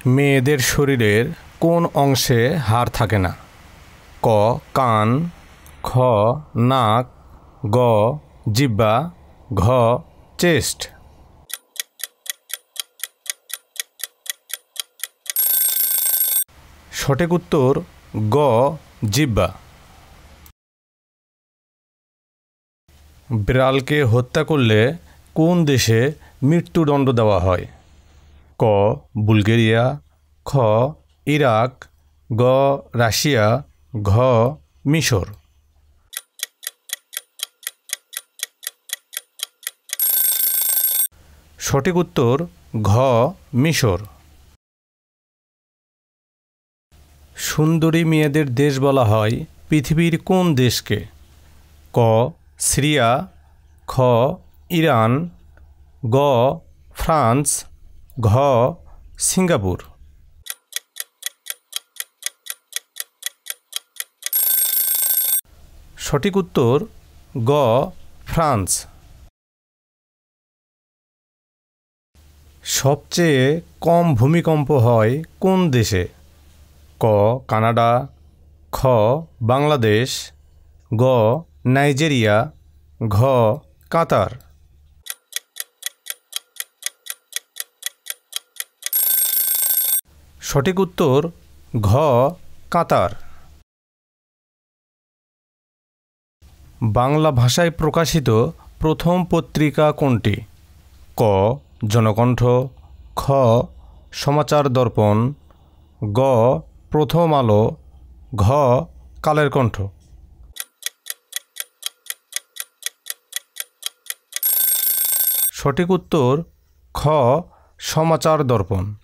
মেয়েদের শরীরের কোন অংশে হাড় থাকে না? ক কান, খ নাক, গ জিহ্বা, ঘ চেস্ট। সঠিক উত্তর গ জিহ্বা। বিড়ালকে হত্যা করলে কোন দেশে মৃত্যুদণ্ড দেওয়া হয়? ক বুলগেরিয়া, খ ইরাক, গ রাশিয়া, ঘ মিশর। সঠিক উত্তর ঘ মিশর। সুন্দরী মেয়েদের দেশ বলা হয় পৃথিবীর কোন দেশকে? ক সিরিয়া, খ ইরান, গ ফ্রান্স, ঘ সিঙ্গাপুর। সঠিক উত্তর গ ফ্রান্স। সবচেয়ে কম ভূমিকম্প হয় কোন দেশে? ক কানাডা, খ বাংলাদেশ, গ নাইজেরিয়া, ঘ কাতার। সঠিক উত্তর ঘ কাতার। বাংলা ভাষায় প্রকাশিত প্রথম পত্রিকা কোনটি? ক জনকণ্ঠ, খ সমাচার দর্পণ, গ প্রথম আলো, ঘ কালের কণ্ঠ। সঠিক উত্তর খ সমাচার দর্পণ।